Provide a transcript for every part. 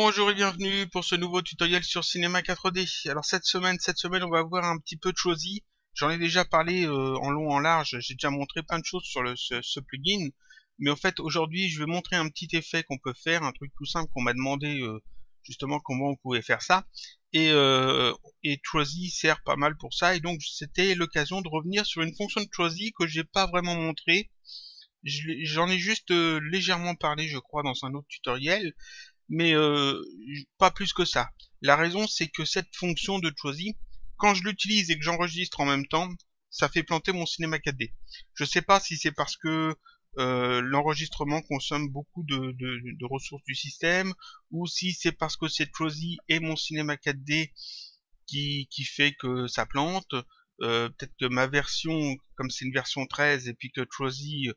Bonjour et bienvenue pour ce nouveau tutoriel sur Cinema 4D. Alors cette semaine, on va voir un petit peu de Chosi. J'en ai déjà parlé en long en large, j'ai déjà montré plein de choses sur ce plugin. Mais en fait aujourd'hui je vais montrer un petit effet qu'on peut faire, un truc tout simple qu'on m'a demandé justement comment on pouvait faire ça. Et Chosi sert pas mal pour ça, et donc c'était l'occasion de revenir sur une fonction de Chosi que j'ai pas vraiment montré. J'en ai juste légèrement parlé je crois dans un autre tutoriel, mais pas plus que ça. La raison, c'est que cette fonction de Chosi, quand je l'utilise et que j'enregistre en même temps, ça fait planter mon cinéma 4D. Je sais pas si c'est parce que l'enregistrement consomme beaucoup de ressources du système, ou si c'est parce que c'est Chosi et mon cinéma 4D qui fait que ça plante. Peut-être que ma version, comme c'est une version 13 et puis que Chosi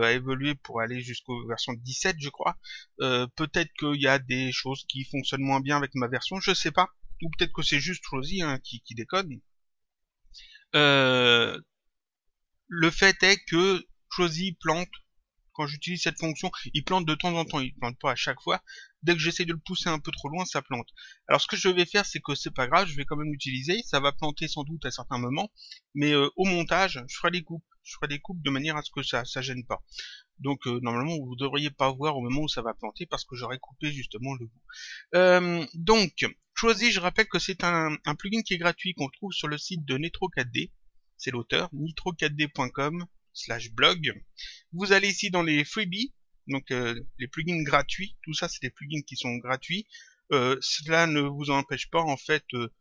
a évolué pour aller jusqu'aux versions 17 je crois, peut-être qu'il y a des choses qui fonctionnent moins bien avec ma version, je sais pas, ou peut-être que c'est juste Chosi qui déconne. Euh, le fait est que Chosi plante quand j'utilise cette fonction. Il plante de temps en temps, il plante pas à chaque fois. Dès que j'essaie de le pousser un peu trop loin, ça plante. Alors ce que je vais faire, c'est que c'est pas grave, je vais quand même l'utiliser. Ça va planter sans doute à certains moments, mais au montage, je ferai des coupes. Je ferai des coupes de manière à ce que ça gêne pas. Donc normalement, vous devriez pas voir au moment où ça va planter parce que j'aurais coupé justement le bout. Donc, Chosi, je rappelle que c'est un plugin qui est gratuit qu'on trouve sur le site de Nitro4D. C'est l'auteur, nitro4d.com/blog. Vous allez ici dans les freebies, donc les plugins gratuits. Tout ça, c'est des plugins qui sont gratuits. Cela ne vous empêche pas en fait de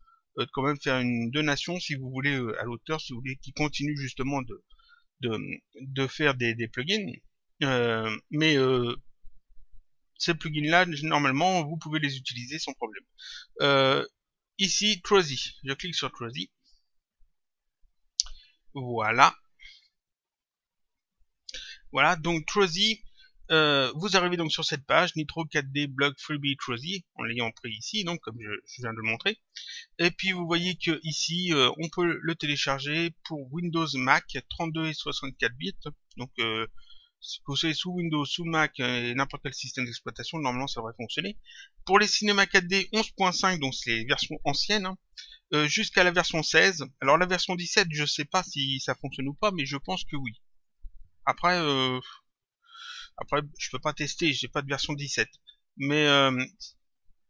quand même faire une donation si vous voulez à l'auteur, si vous voulez qu'il continue justement de faire des plugins. Mais ces plugins-là, normalement, vous pouvez les utiliser sans problème. Ici, Chosi. Je clique sur Chosi. Voilà. Voilà, donc Chosi, vous arrivez donc sur cette page, Nitro 4D Blog Freebie Chosi, en l'ayant pris ici, donc comme je viens de le montrer. Et puis vous voyez que ici, on peut le télécharger pour Windows, Mac, 32 et 64 bits. Donc si vous savez sous Windows, sous Mac et n'importe quel système d'exploitation, normalement ça devrait fonctionner. Pour les cinémas 4D 11.5, donc c'est les versions anciennes, jusqu'à la version 16. Alors la version 17, je sais pas si ça fonctionne ou pas, mais je pense que oui. Après, je peux pas tester, j'ai pas de version 17. Mais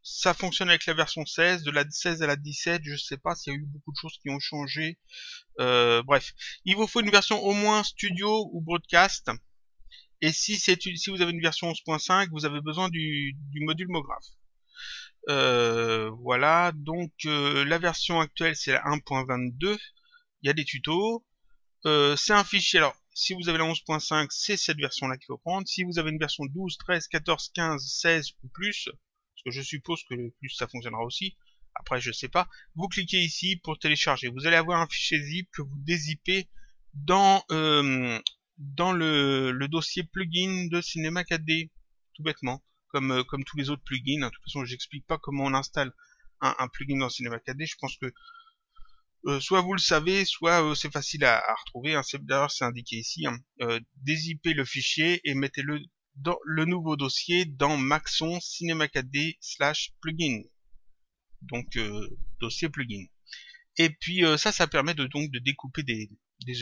ça fonctionne avec la version 16, de la 16 à la 17, je sais pas s'il y a eu beaucoup de choses qui ont changé. Bref, il vous faut une version au moins studio ou broadcast. Et si vous avez une version 11.5, vous avez besoin du module MoGraph. Voilà, donc la version actuelle c'est la 1.22. Il y a des tutos. C'est un fichier, alors si vous avez la 11.5, c'est cette version-là qu'il faut prendre. Si vous avez une version 12, 13, 14, 15, 16 ou plus, parce que je suppose que le plus ça fonctionnera aussi, après je sais pas, vous cliquez ici pour télécharger. Vous allez avoir un fichier zip que vous dézippez dans le dossier plugin de Cinema 4D, tout bêtement, comme tous les autres plugins. De toute façon, j'explique pas comment on installe un plugin dans Cinema 4D. Je pense que soit vous le savez, soit c'est facile à retrouver. Hein. D'ailleurs, c'est indiqué ici. Hein. Dézippez le fichier et mettez-le dans le nouveau dossier dans Maxon Cinema 4D /plugin. Donc dossier plugin. Et puis ça permet donc de découper des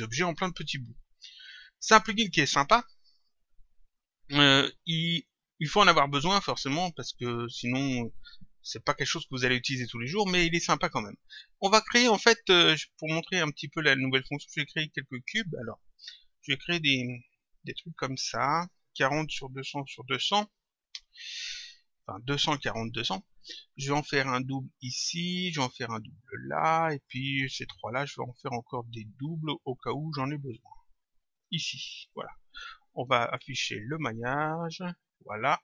objets en plein de petits bouts. C'est un plugin qui est sympa. Il faut en avoir besoin forcément parce que sinon c'est pas quelque chose que vous allez utiliser tous les jours, mais il est sympa quand même. On va créer en fait, pour montrer un petit peu la nouvelle fonction, je vais créer quelques cubes. Alors, je vais créer des trucs comme ça, 40 sur 200 sur 200, enfin 240 200. Je vais en faire un double ici, je vais en faire un double là, et puis ces trois là, je vais en faire encore des doubles au cas où j'en ai besoin. Ici, voilà. On va afficher le maillage, voilà.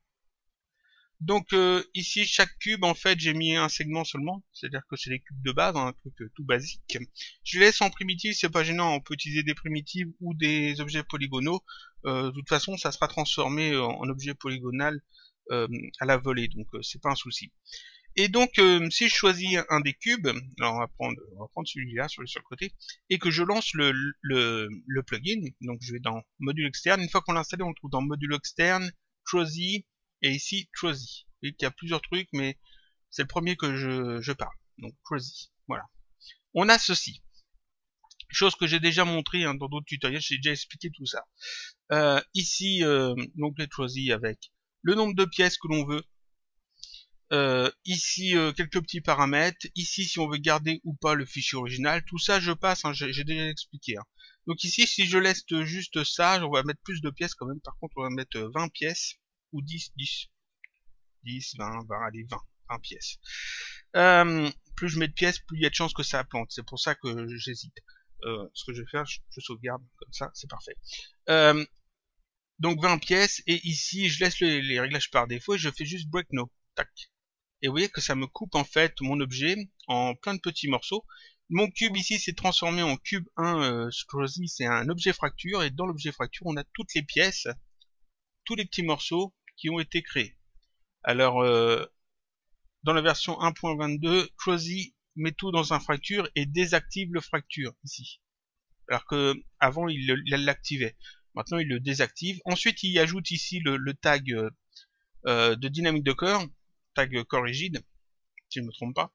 Donc ici, chaque cube, en fait, j'ai mis un segment seulement, c'est-à-dire que c'est les cubes de base, hein, un truc tout basique. Je les laisse en primitive, c'est pas gênant, on peut utiliser des primitives ou des objets polygonaux. De toute façon, ça sera transformé en objet polygonal à la volée, donc c'est pas un souci. Et donc, si je choisis un des cubes, alors on va prendre celui-là sur le côté, et que je lance le plugin, donc je vais dans module externe. Une fois qu'on l'a installé, on le trouve dans module externe, Chosi, et ici Chosi. voyez qu'il y a plusieurs trucs, mais c'est le premier que je parle. Donc Trozy, voilà. On a ceci. Chose que j'ai déjà montré hein, dans d'autres tutoriels, j'ai déjà expliqué tout ça. Ici, donc les Trozy avec le nombre de pièces que l'on veut. Ici, quelques petits paramètres. Ici, si on veut garder ou pas le fichier original. Tout ça, je passe, hein, j'ai déjà expliqué. Hein. Donc ici, si je laisse juste ça, on va mettre plus de pièces quand même. Par contre, on va mettre 20 pièces. Ou 10, 20, allez, 20 pièces. Plus je mets de pièces, plus il y a de chances que ça plante. C'est pour ça que j'hésite. Ce que je vais faire, je sauvegarde comme ça, c'est parfait. Donc 20 pièces, et ici je laisse les réglages par défaut et je fais juste break no. Tac. Et vous voyez que ça me coupe en fait mon objet en plein de petits morceaux. Mon cube ici s'est transformé en cube 1 Trozy, c'est un objet fracture, et dans l'objet fracture on a toutes les pièces, tous les petits morceaux qui ont été créés. Alors dans la version 1.22, Trozy met tout dans un fracture et désactive le fracture ici. Alors que avant il l'activait. Maintenant il le désactive. Ensuite il ajoute ici le tag de dynamique de corps, tag corps rigide, si je ne me trompe pas.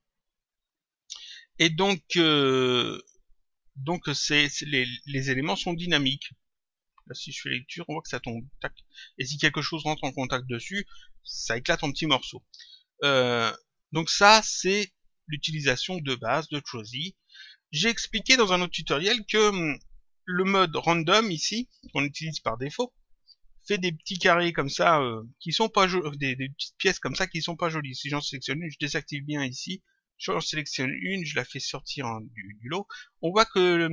Et donc les éléments sont dynamiques. Là, si je fais lecture, on voit que ça tombe. Tac. Et si quelque chose rentre en contact dessus, ça éclate en petits morceaux. Donc ça, c'est l'utilisation de base de Trozy. J'ai expliqué dans un autre tutoriel que le mode random ici, qu'on utilise par défaut, fait des petits carrés comme ça, qui sont pas jolis, des petites pièces comme ça qui sont pas jolies. Si j'en sélectionne une, je désactive bien ici. J'en sélectionne une, je la fais sortir du lot. On voit que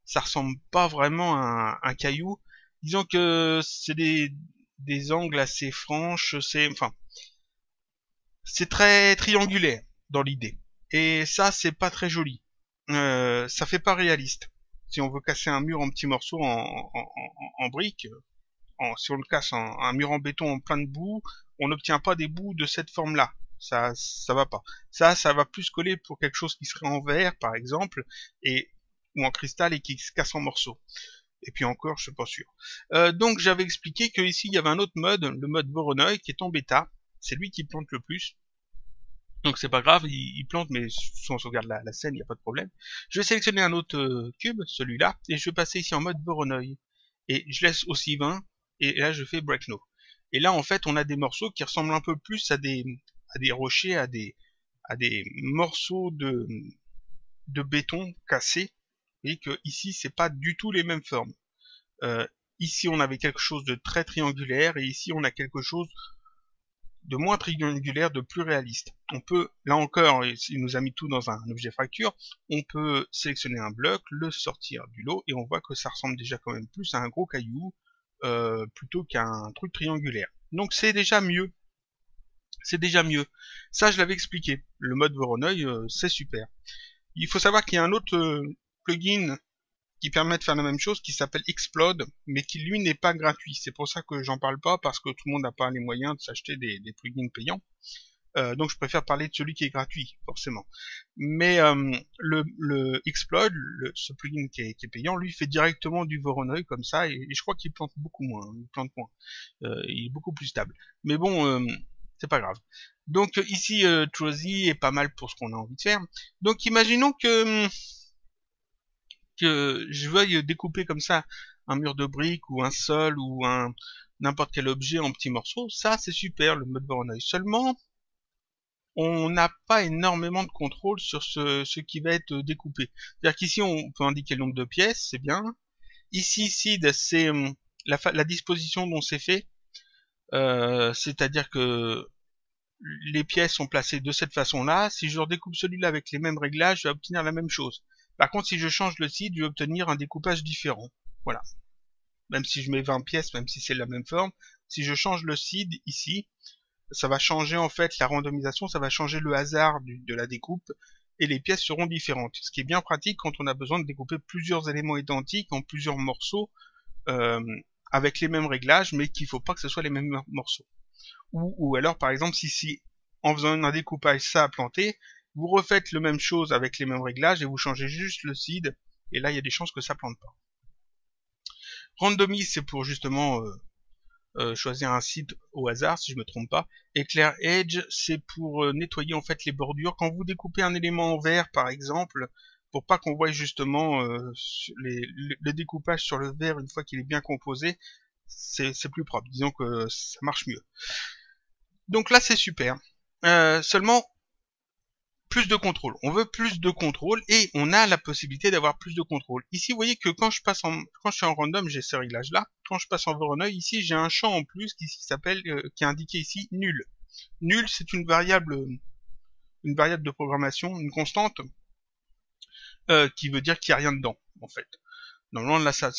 ça ressemble pas vraiment à un caillou. Disons que c'est des angles assez franches, c'est très triangulaire dans l'idée. Et ça, c'est pas très joli. Ça fait pas réaliste. Si on veut casser un mur en petits morceaux en briques, si on le casse un mur en béton en plein de boue, on n'obtient pas des bouts de cette forme-là. Ça va pas. Ça va plus coller pour quelque chose qui serait en verre, par exemple, ou en cristal et qui se casse en morceaux. Et puis encore, je suis pas sûr. Donc j'avais expliqué que ici il y avait un autre mode, le mode Voronoi, qui est en bêta. C'est lui qui plante le plus. Donc c'est pas grave, il plante, mais si on sauvegarde la scène, il n'y a pas de problème. Je vais sélectionner un autre cube, celui-là, et je vais passer ici en mode Voronoi. Et je laisse aussi 20, et là je fais break no. Et là en fait on a des morceaux qui ressemblent un peu plus à des rochers, à des morceaux de béton cassés. Vous voyez que ici c'est pas du tout les mêmes formes. Ici on avait quelque chose de très triangulaire, et ici on a quelque chose de moins triangulaire, de plus réaliste. On peut, là encore, il nous a mis tout dans un objet fracture, on peut sélectionner un bloc, le sortir du lot, et on voit que ça ressemble déjà quand même plus à un gros caillou, plutôt qu'à un truc triangulaire. Donc c'est déjà mieux. C'est déjà mieux. Ça, je l'avais expliqué. Le mode Voronoi, c'est super. Il faut savoir qu'il y a un autre plugin qui permet de faire la même chose, qui s'appelle Explode, mais qui lui n'est pas gratuit. C'est pour ça que j'en parle pas, parce que tout le monde n'a pas les moyens de s'acheter des plugins payants. Donc je préfère parler de celui qui est gratuit, forcément. Mais le Explode, ce plugin qui est payant, lui fait directement du Voronoi comme ça, et je crois qu'il plante beaucoup moins. Il plante moins. Il est beaucoup plus stable. Mais bon, c'est pas grave. Donc ici, Trozy est pas mal pour ce qu'on a envie de faire. Donc imaginons que je veuille découper comme ça un mur de briques ou un sol ou n'importe quel objet en petits morceaux. Ça, c'est super, le mode Voronoi. Seulement, on n'a pas énormément de contrôle sur ce qui va être découpé. C'est-à-dire qu'ici, on peut indiquer le nombre de pièces, c'est bien. Ici, seed, c'est la disposition dont c'est fait. C'est-à-dire que les pièces sont placées de cette façon-là. Si je redécoupe celui-là avec les mêmes réglages, je vais obtenir la même chose. Par contre, si je change le seed, je vais obtenir un découpage différent. Voilà. Même si je mets 20 pièces, même si c'est la même forme, si je change le seed ici, ça va changer en fait la randomisation, ça va changer le hasard de la découpe, et les pièces seront différentes. Ce qui est bien pratique quand on a besoin de découper plusieurs éléments identiques en plusieurs morceaux, avec les mêmes réglages, mais qu'il ne faut pas que ce soit les mêmes morceaux. Ou alors, par exemple, si en faisant un découpage ça a planté, vous refaites la même chose avec les mêmes réglages et vous changez juste le seed, et là il y a des chances que ça plante pas. Randomize, c'est pour justement choisir un site au hasard si je me trompe pas. Et Clear Edge, c'est pour nettoyer en fait les bordures. Quand vous découpez un élément en verre par exemple, pour pas qu'on voie justement le découpage sur le verre une fois qu'il est bien composé, c'est plus propre. Disons que ça marche mieux. Donc là c'est super. Seulement plus de contrôle. On veut plus de contrôle et on a la possibilité d'avoir plus de contrôle. Ici, vous voyez que quand je suis en random, j'ai ce réglage-là. Quand je passe en Voronoi, ici, j'ai un champ en plus qui s'appelle, qui est indiqué ici nul. Nul, c'est une variable de programmation, une constante, qui veut dire qu'il n'y a rien dedans, en fait. Normalement, là, ça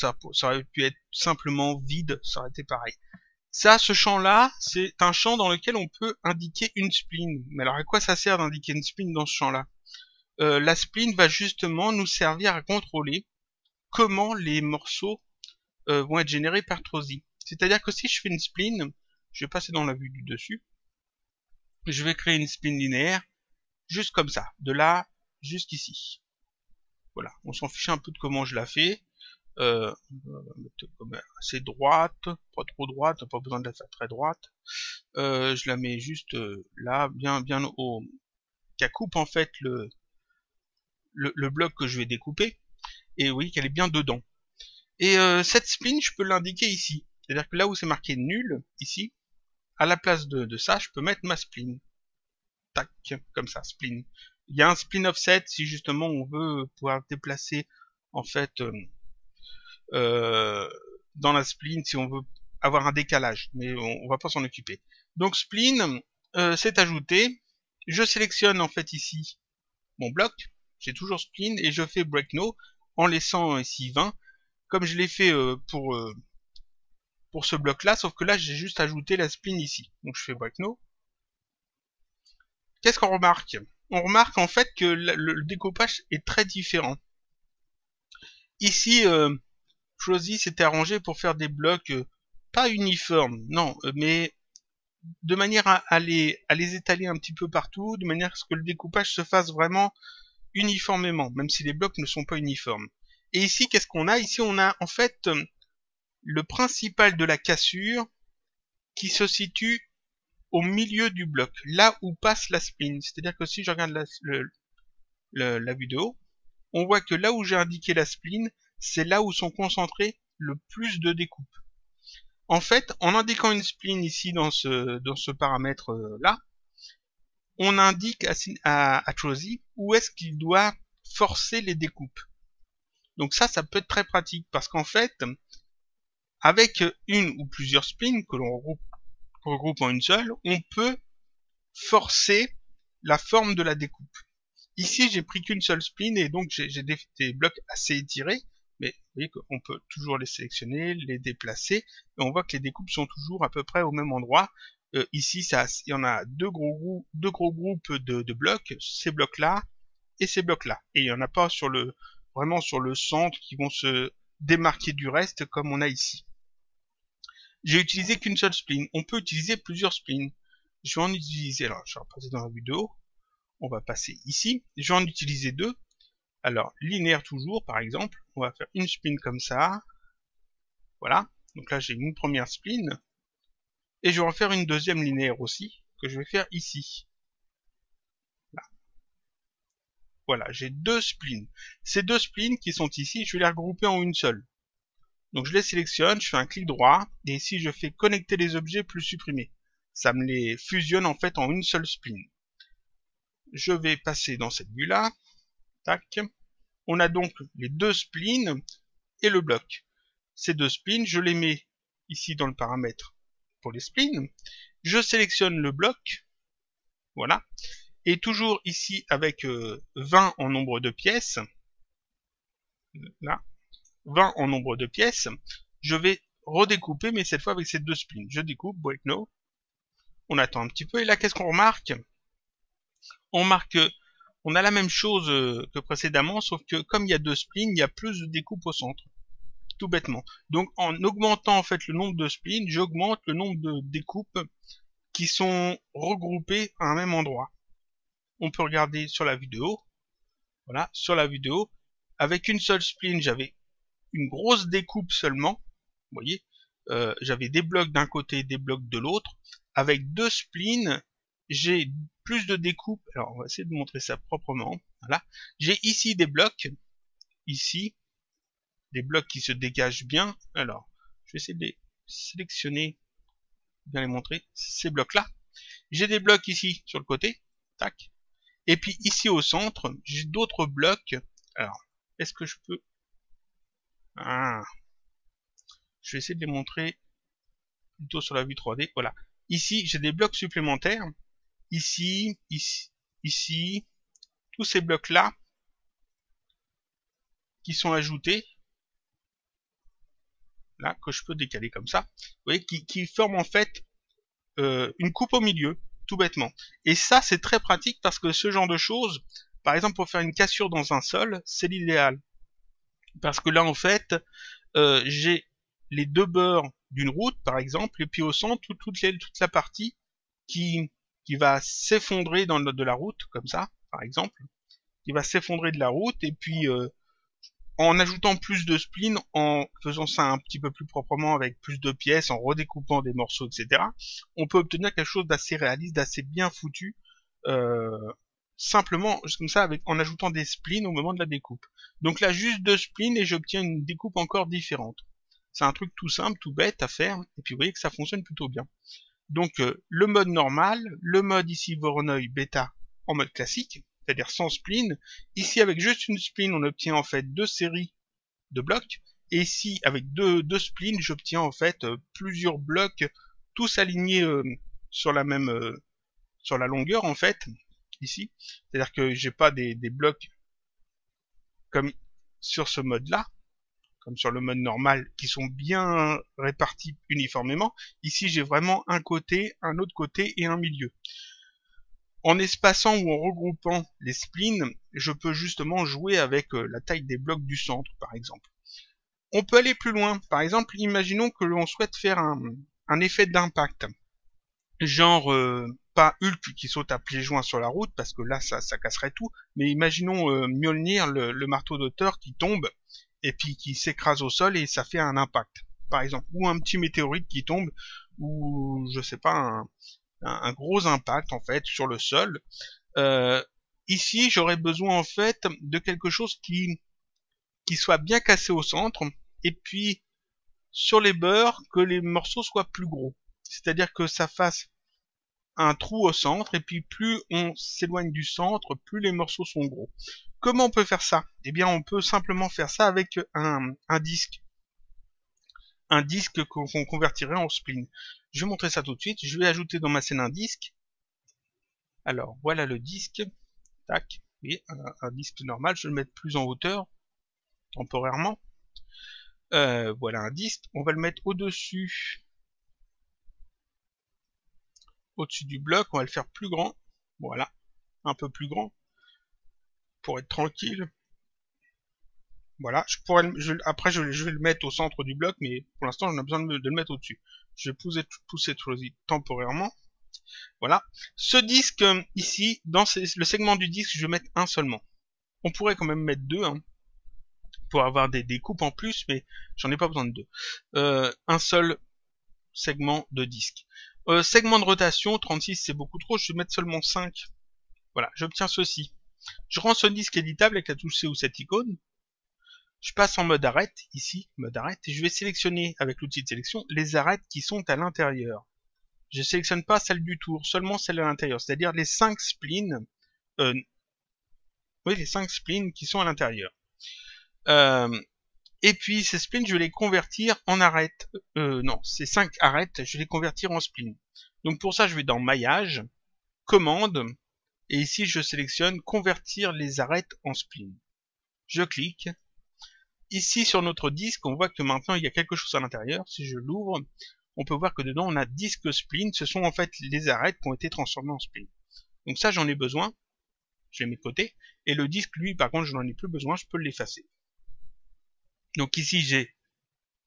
aurait pu être simplement vide, ça aurait été pareil. Ça, ce champ-là, c'est un champ dans lequel on peut indiquer une spline. Mais alors, à quoi ça sert d'indiquer une spline dans ce champ-là? La spline va justement nous servir à contrôler comment les morceaux vont être générés par Trosi. C'est-à-dire que si je fais une spline, je vais passer dans la vue du dessus, je vais créer une spline linéaire, juste comme ça, de là jusqu'ici. Voilà, on s'en fiche un peu de comment je la fais. On va mettre comme assez droite, pas trop droite, pas besoin de la faire très droite. Je la mets juste là, bien haut, qui coupe en fait le bloc que je vais découper. Et oui, qu'elle est bien dedans. Et cette spline, je peux l'indiquer ici. C'est-à-dire que là où c'est marqué nul, ici, à la place de ça, je peux mettre ma spline. Tac, comme ça, spline. Il y a un spline offset si justement on veut pouvoir déplacer en fait dans la spline si on veut avoir un décalage, mais on va pas s'en occuper. Donc spline, c'est ajouté. Je sélectionne en fait ici mon bloc. J'ai toujours spline et je fais break no en laissant ici 20 comme je l'ai fait pour ce bloc là, sauf que là j'ai juste ajouté la spline ici. Donc je fais break no. Qu'est-ce qu'on remarque? On remarque en fait que le découpage est très différent. Ici, Trosi s'était arrangé pour faire des blocs pas uniformes, non, mais de manière à les étaler un petit peu partout, de manière à ce que le découpage se fasse vraiment uniformément, même si les blocs ne sont pas uniformes. Et ici, qu'est-ce qu'on a? Ici, on a en fait le principal de la cassure qui se situe au milieu du bloc, là où passe la spline. C'est-à-dire que si je regarde la vidéo, on voit que là où j'ai indiqué la spline, c'est là où sont concentrés le plus de découpes. En fait, en indiquant une spline ici dans ce paramètre là, on indique à Trosi où est-ce qu'il doit forcer les découpes. Donc ça peut être très pratique parce qu'en fait, avec une ou plusieurs splines que l'on regroupe en une seule, on peut forcer la forme de la découpe. Ici, j'ai pris qu'une seule spline et donc j'ai des blocs assez étirés, mais vous voyez qu'on peut toujours les sélectionner, les déplacer, et on voit que les découpes sont toujours à peu près au même endroit. Ici, il y en a deux gros groupes de blocs, ces blocs-là et ces blocs-là. Et il n'y en a pas vraiment sur le centre qui vont se démarquer du reste comme on a ici. J'ai utilisé qu'une seule spline. On peut utiliser plusieurs splines. Je vais en utiliser, alors je vais repasser dans la vidéo. On va passer ici. Je vais en utiliser deux. Alors, linéaire toujours, par exemple. On va faire une spline comme ça. Voilà. Donc là, j'ai une première spline. Et je vais en faire une deuxième linéaire aussi, que je vais faire ici. Là. Voilà, j'ai deux splines. Ces deux splines qui sont ici, je vais les regrouper en une seule. Donc je les sélectionne, je fais un clic droit, et ici je fais connecter les objets plus supprimer. Ça me les fusionne en fait en une seule spline. Je vais passer dans cette vue-là. Tac. On a donc les deux splines et le bloc. Ces deux splines, je les mets ici dans le paramètre pour les splines. Je sélectionne le bloc. Voilà. Et toujours ici avec 20 en nombre de pièces. Là. 20 en nombre de pièces. Je vais redécouper, mais cette fois avec ces deux splines. Je découpe, break no. On attend un petit peu, et là, qu'est-ce qu'on remarque? On remarque qu'on a la même chose que précédemment, sauf que comme il y a deux splines, il y a plus de découpes au centre. Tout bêtement. Donc, en augmentant en fait le nombre de splines, j'augmente le nombre de découpes qui sont regroupées à un même endroit. On peut regarder sur la vidéo. Voilà, sur la vidéo. Avec une seule spline, j'avais une grosse découpe seulement. Vous voyez, j'avais des blocs d'un côté, des blocs de l'autre. Avec 2 splines, j'ai plus de découpe. Alors, on va essayer de montrer ça proprement. Voilà. J'ai ici des blocs. Ici, des blocs qui se dégagent bien. Alors, je vais essayer de les sélectionner, bien les montrer. Ces blocs-là. J'ai des blocs ici, sur le côté. Tac. Et puis, ici au centre, j'ai d'autres blocs. Alors, est-ce que je peux... Ah. Je vais essayer de les montrer plutôt sur la vue 3D. Voilà. Ici, j'ai des blocs supplémentaires. Ici, ici, ici. Tous ces blocs-là qui sont ajoutés. Là, que je peux décaler comme ça. Vous voyez, qui forment en fait une coupe au milieu, tout bêtement. Et ça, c'est très pratique parce que ce genre de choses, par exemple, pour faire une cassure dans un sol, c'est l'idéal. Parce que là, en fait, j'ai les 2 bords d'une route, par exemple, et puis au centre, toute la partie qui va s'effondrer dans de la route, comme ça, par exemple, qui va s'effondrer de la route, et puis en ajoutant plus de spleen, en faisant ça un petit peu plus proprement avec plus de pièces, en redécoupant des morceaux, etc., on peut obtenir quelque chose d'assez réaliste, d'assez bien foutu, simplement comme ça en ajoutant des spleens au moment de la découpe. Donc là, juste 2 spleens et j'obtiens une découpe encore différente. C'est un truc tout simple, tout bête à faire, et puis vous voyez que ça fonctionne plutôt bien. Donc le mode normal, le mode ici Voronoi bêta en mode classique, c'est-à-dire sans spleen. Ici avec juste une spleen, on obtient en fait 2 séries de blocs. Et ici avec deux spleens, j'obtiens en fait plusieurs blocs, tous alignés sur la même sur la longueur en fait. Ici, c'est-à-dire que j'ai pas des blocs comme sur ce mode-là, comme sur le mode normal, qui sont bien répartis uniformément. Ici, j'ai vraiment un côté, un autre côté et un milieu. En espaçant ou en regroupant les spleens, je peux justement jouer avec la taille des blocs du centre, par exemple. On peut aller plus loin. Par exemple, imaginons que l'on souhaite faire un effet d'impact. Genre, pas Hulk qui saute à pieds joints sur la route, parce que là, ça casserait tout, mais imaginons Mjolnir, le marteau d'auteur, qui tombe, et puis qui s'écrase au sol, et ça fait un impact, par exemple. Ou un petit météorite qui tombe, ou, je sais pas, un gros impact, en fait, sur le sol. Ici, j'aurais besoin, en fait, de quelque chose qui soit bien cassé au centre, et puis, sur les bords, que les morceaux soient plus gros. C'est-à-dire que ça fasse un trou au centre, et puis plus on s'éloigne du centre, plus les morceaux sont gros. Comment on peut faire ça? Eh bien, on peut simplement faire ça avec un disque. Un disque qu'on convertirait en spleen. Je vais montrer ça tout de suite. Je vais ajouter dans ma scène un disque. Alors, voilà le disque. Tac. Oui, un disque normal. Je vais le mettre plus en hauteur, temporairement. Voilà un disque. On va le mettre au-dessus du bloc. On va le faire plus grand. Voilà. Un peu plus grand. Pour être tranquille. Voilà, après je vais le mettre au centre du bloc, mais pour l'instant j'en ai besoin de le mettre au-dessus. Je vais pousser temporairement. Voilà. Ce disque ici, dans le segment du disque, je vais mettre un seulement. On pourrait quand même mettre 2, hein, pour avoir des coupes en plus, mais j'en ai pas besoin de 2. Un seul segment de disque. Segment de rotation, 36 c'est beaucoup trop, je vais mettre seulement 5. Voilà, j'obtiens ceci. Je rends ce disque éditable avec la touche C ou cette icône. Je passe en mode arrête, ici, mode arrête, et je vais sélectionner avec l'outil de sélection les arêtes qui sont à l'intérieur. Je ne sélectionne pas celle du tour, seulement celle à l'intérieur, c'est-à-dire les 5 spleens, les 5 spleens qui sont à l'intérieur. Et puis ces spleens, je vais les convertir en arêtes. Non, ces 5 arêtes, je vais les convertir en spleens. Donc pour ça, je vais dans maillage, commande, et ici je sélectionne convertir les arêtes en spleens. Je clique. Ici, sur notre disque, on voit que maintenant, il y a quelque chose à l'intérieur. Si je l'ouvre, on peut voir que dedans, on a disque spleen. Ce sont en fait les arêtes qui ont été transformées en spleen. Donc ça, j'en ai besoin. Je les mets de côté. Et le disque, lui, par contre, je n'en ai plus besoin. Je peux l'effacer. Donc ici, j'ai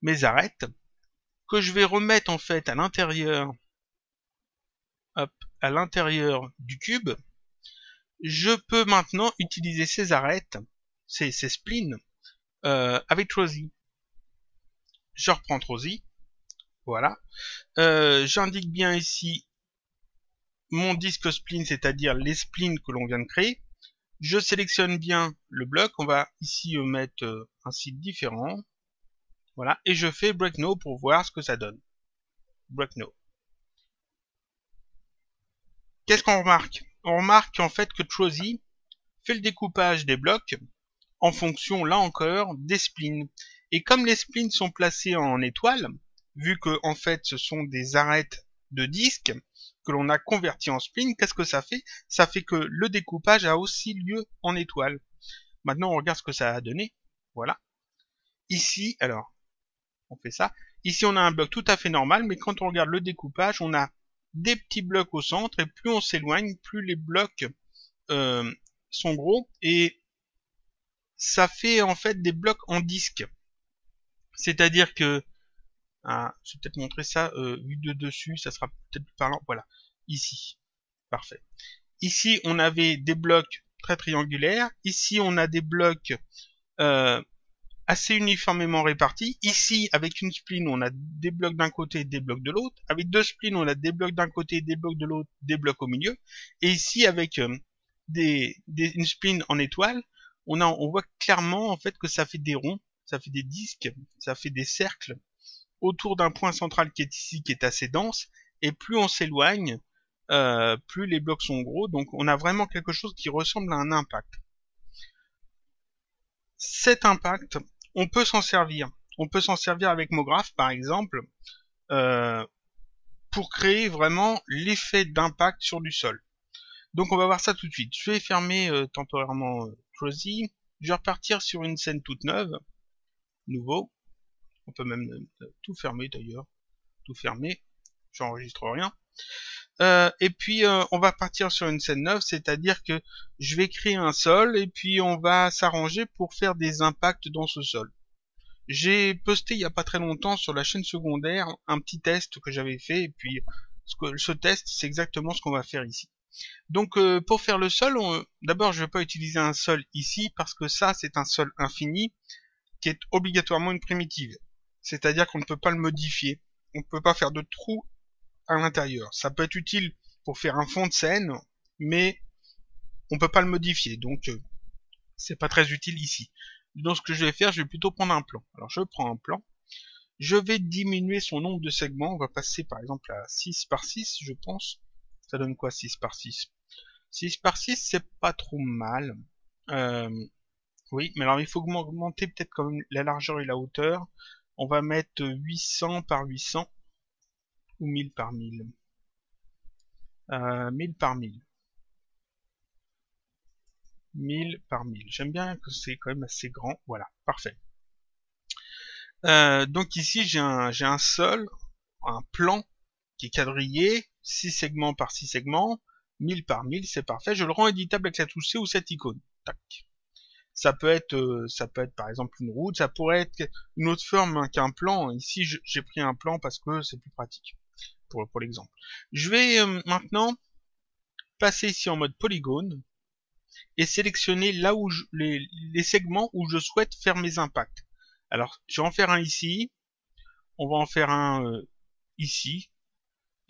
mes arêtes que je vais remettre en fait à l'intérieur. Hop, à l'intérieur du cube. Je peux maintenant utiliser ces arêtes, ces spleens, avec Trozy. Je reprends Trozy, Voilà. J'indique bien ici mon disque spline, c'est-à-dire les splines que l'on vient de créer. Je sélectionne bien le bloc. On va ici mettre un site différent. Voilà. Et je fais break no pour voir ce que ça donne. Break no. Qu'est-ce qu'on remarque? On remarque en fait que Trozy fait le découpage des blocs en fonction, là encore, des splines. Et comme les splines sont placés en étoiles, vu que en fait ce sont des arêtes de disques que l'on a convertis en spline, qu'est-ce que ça fait? Ça fait que le découpage a aussi lieu en étoiles. Maintenant on regarde ce que ça a donné. Voilà. Ici, alors, on fait ça. Ici on a un bloc tout à fait normal, mais quand on regarde le découpage, on a des petits blocs au centre, et plus on s'éloigne, plus les blocs sont gros, et ça fait en fait des blocs en disque. C'est-à-dire que, je vais peut-être montrer ça vu de dessus, ça sera peut-être plus parlant. Voilà, ici, parfait. Ici, on avait des blocs très triangulaires. Ici, on a des blocs assez uniformément répartis. Ici, avec une spline, on a des blocs d'un côté et des blocs de l'autre. Avec deux splines, on a des blocs d'un côté, des blocs de l'autre, des blocs au milieu. Et ici, avec une spline en étoile, on voit clairement en fait que ça fait des ronds, ça fait des disques, ça fait des cercles autour d'un point central qui est ici, qui est assez dense. Et plus on s'éloigne, plus les blocs sont gros. Donc on a vraiment quelque chose qui ressemble à un impact. Cet impact, on peut s'en servir. On peut s'en servir avec MoGraph, par exemple, pour créer vraiment l'effet d'impact sur du sol. Donc on va voir ça tout de suite. Je vais fermer temporairement Trozy. Je vais repartir sur une scène toute neuve. Nouveau. On peut même tout fermer d'ailleurs. Tout fermer. J'enregistre rien. Et puis on va partir sur une scène neuve, c'est-à-dire que je vais créer un sol et puis on va s'arranger pour faire des impacts dans ce sol. J'ai posté il y a pas très longtemps sur la chaîne secondaire un petit test que j'avais fait, et puis ce test c'est exactement ce qu'on va faire ici. Donc pour faire le sol, d'abord je vais pas utiliser un sol ici parce que ça c'est un sol infini qui est obligatoirement une primitive. C'est-à-dire qu'on ne peut pas le modifier. On ne peut pas faire de trous à l'intérieur. Ça peut être utile pour faire un fond de scène, mais on peut pas le modifier, donc c'est pas très utile ici. Donc ce que je vais faire, je vais plutôt prendre un plan. Alors je prends un plan, je vais diminuer son nombre de segments, on va passer par exemple à 6 par 6, je pense. Ça donne quoi 6 par 6? 6 par 6, c'est pas trop mal. Oui, mais alors il faut augmenter peut-être quand même la largeur et la hauteur. On va mettre 800 par 800, ou 1000 par 1000. 1000 par 1000. 1000 par 1000. J'aime bien que c'est quand même assez grand. Voilà, parfait. Donc ici, j'ai un sol, un plan qui est quadrillé, 6 segments par 6 segments, 1000 par 1000, c'est parfait. Je le rends éditable avec la touche C ou cette icône. Tac. Ça peut être par exemple une route, ça pourrait être une autre forme qu'un plan. Ici, j'ai pris un plan parce que c'est plus pratique pour l'exemple. Je vais maintenant passer ici en mode polygone et sélectionner là où les segments où je souhaite faire mes impacts. Alors, je vais en faire un ici, on va en faire un ici,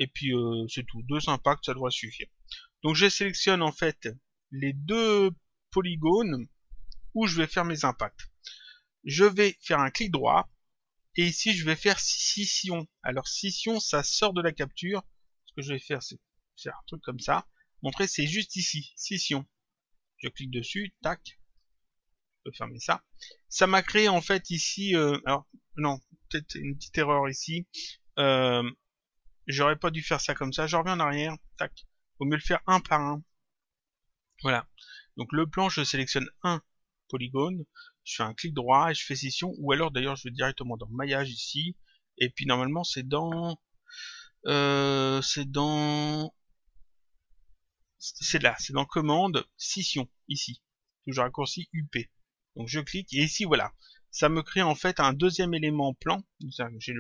et puis c'est tout. 2 impacts, ça devrait suffire. Donc je sélectionne en fait les 2 polygones où je vais faire mes impacts. Je vais faire un clic droit, et ici je vais faire scission. Alors scission, ça sort de la capture. Ce que je vais faire, c'est faire un truc comme ça. Montrer, c'est juste ici, scission. Je clique dessus, tac. Je peux fermer ça. Ça m'a créé en fait ici, alors non, peut-être une petite erreur ici. J'aurais pas dû faire ça comme ça. Je reviens en arrière, tac. Vaut mieux le faire un par un. Voilà. Donc le plan, je sélectionne un polygone, je fais un clic droit et je fais scission. Ou alors d'ailleurs, je vais directement dans maillage ici. Et puis normalement, c'est dans là, c'est dans commande scission ici. Toujours raccourci UP. Donc je clique et ici voilà, ça me crée en fait un deuxième élément plan. J'ai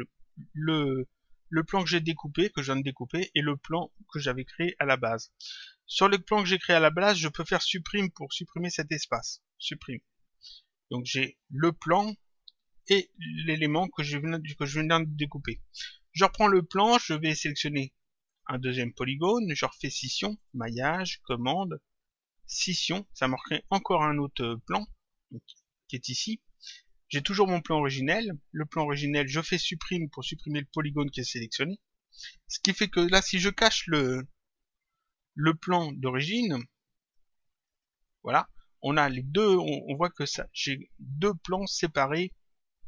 le plan que j'ai découpé, que je viens de découper, et le plan que j'avais créé à la base. Sur le plan que j'ai créé à la base, je peux faire supprime pour supprimer cet espace. Supprime. Donc j'ai le plan et l'élément que je viens de découper. Je reprends le plan, je vais sélectionner un deuxième polygone, je refais scission, maillage, commande, scission, ça me recrée encore un autre plan, donc, qui est ici. J'ai toujours mon plan originel. Le plan originel, je fais supprime pour supprimer le polygone qui est sélectionné. Ce qui fait que là, si je cache le plan d'origine, voilà, on a les deux, on voit que ça, j'ai deux plans séparés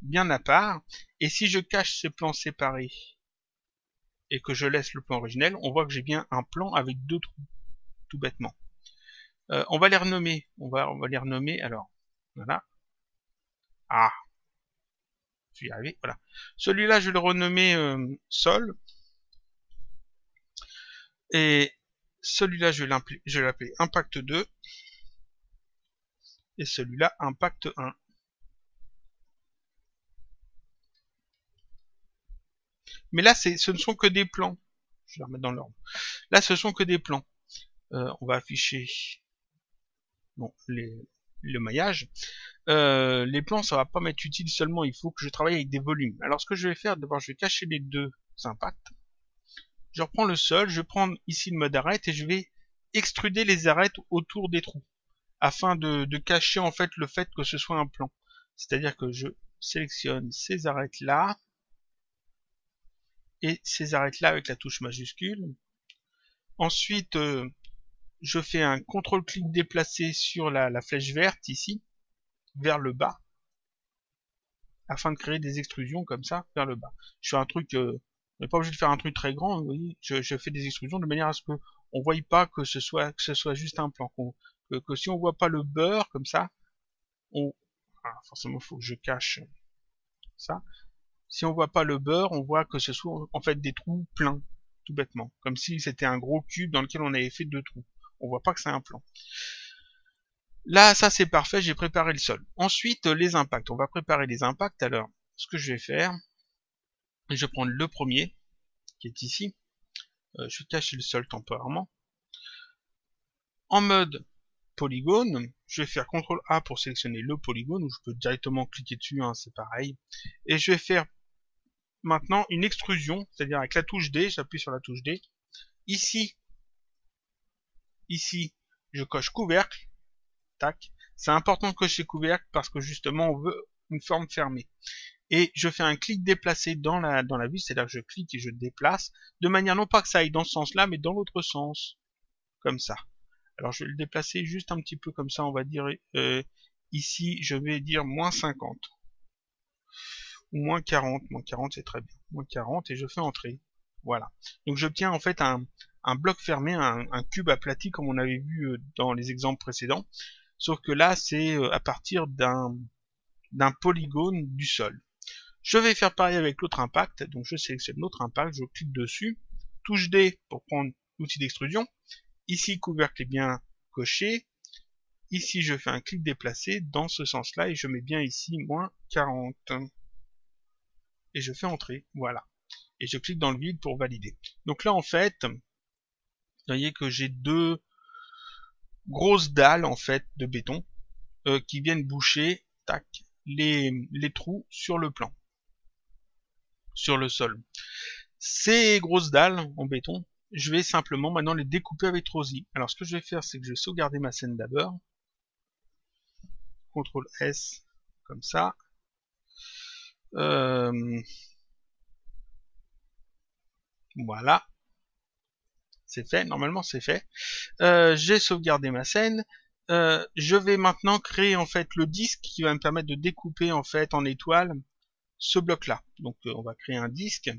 bien à part. Et si je cache ces plans séparés et que je laisse le plan originel, on voit que j'ai bien un plan avec deux trous, tout bêtement. On va les renommer. On va les renommer. Alors, voilà. Ah, je vais y arriver. Voilà. Celui-là, je vais le renommer sol. Et celui-là, je vais l'appeler impact 2. Et celui-là, impact 1. Mais là, ce ne sont que des plans. Je vais les remettre dans l'ordre. Là, ce sont que des plans. On va afficher bon, le maillage. Les plans, ça va pas m'être utile seulement. Il faut que je travaille avec des volumes. Alors, ce que je vais faire, d'abord, je vais cacher les deux impacts. Je reprends le sol, je prends ici le mode arête et je vais extruder les arêtes autour des trous afin de cacher en fait le fait que ce soit un plan. C'est-à-dire que je sélectionne ces arêtes là et ces arêtes là avec la touche majuscule. Ensuite, je fais un contrôle-clic déplacé sur la flèche verte ici vers le bas afin de créer des extrusions comme ça vers le bas. Je fais un truc on n'est pas obligé de faire un truc très grand, vous voyez, je fais des extrusions de manière à ce que on voie pas que ce soit juste un plan, que si on voit pas le beurre comme ça, forcément il faut que je cache ça. Si on voit pas le beurre, on voit que ce soit en fait des trous pleins, tout bêtement, comme si c'était un gros cube dans lequel on avait fait deux trous. On voit pas que c'est un plan. Là, ça c'est parfait, j'ai préparé le sol. Ensuite, les impacts. On va préparer les impacts. Alors, ce que je vais faire, je vais prendre le premier, qui est ici. Je vais cacher le sol temporairement. En mode polygone, je vais faire CTRL A pour sélectionner le polygone, ou je peux directement cliquer dessus, hein, c'est pareil. Et je vais faire maintenant une extrusion, c'est-à-dire avec la touche D, j'appuie sur la touche D. Ici, je coche couvercle. Tac. C'est important de cocher couvercle parce que justement on veut une forme fermée. Et je fais un clic déplacé dans la vue, c'est-à-dire que je clique et je déplace, de manière non pas que ça aille dans ce sens-là, mais dans l'autre sens. Comme ça. Alors je vais le déplacer juste un petit peu comme ça, on va dire, ici je vais dire moins 50. Ou moins 40, moins 40 c'est très bien. Moins 40 et je fais entrer. Voilà. Donc j'obtiens en fait un bloc fermé, un cube aplati comme on avait vu dans les exemples précédents. Sauf que là c'est à partir d'un polygone du sol. Je vais faire pareil avec l'autre impact, donc je sélectionne l'autre impact, je clique dessus, touche D pour prendre l'outil d'extrusion, ici couvercle est bien coché, ici je fais un clic déplacé dans ce sens-là et je mets bien ici moins 40. Et je fais entrer, voilà. Et je clique dans le vide pour valider. Donc là en fait, vous voyez que j'ai deux grosses dalles en fait de béton qui viennent boucher tac, les trous sur le plan, sur le sol. Ces grosses dalles en béton, je vais simplement maintenant les découper avec Trosi. Alors ce que je vais faire, c'est que je vais sauvegarder ma scène d'abord. CTRL S, comme ça. Voilà. C'est fait, normalement c'est fait. J'ai sauvegardé ma scène. Je vais maintenant créer en fait le disque qui va me permettre de découper en fait en étoiles ce bloc là. Donc on va créer un disque.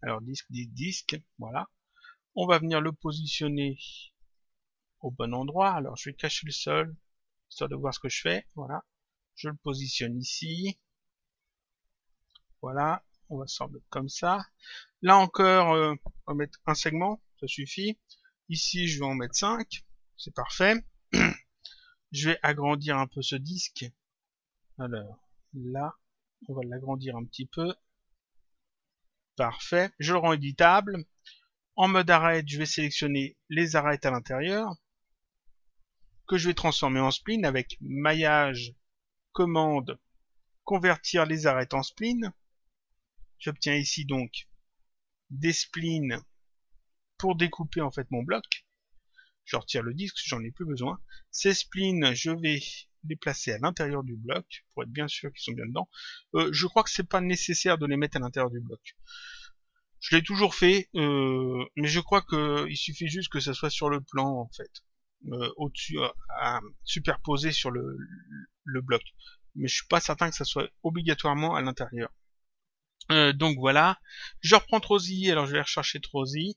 Alors disque, voilà. On va venir le positionner au bon endroit. Alors je vais cacher le sol, histoire de voir ce que je fais. Voilà. Je le positionne ici. Voilà. On va s'en mettre comme ça. Là encore, on va mettre un segment, ça suffit. Ici, je vais en mettre 5. C'est parfait. Je vais agrandir un peu ce disque. Alors, là, on va l'agrandir un petit peu. Parfait. Je le rends éditable. En mode arête, je vais sélectionner les arêtes à l'intérieur, que je vais transformer en spline avec maillage, commande, convertir les arêtes en spline. J'obtiens ici donc des splines pour découper en fait mon bloc. Je retire le disque, j'en ai plus besoin. Ces splines, je vais les placer à l'intérieur du bloc pour être bien sûr qu'ils sont bien dedans. Je crois que c'est pas nécessaire de les mettre à l'intérieur du bloc. Je l'ai toujours fait, mais je crois que il suffit juste que ça soit sur le plan en fait, au-dessus, superposé sur le bloc. Mais je suis pas certain que ça soit obligatoirement à l'intérieur. Donc voilà, je reprends Trozy, alors je vais rechercher Trozy.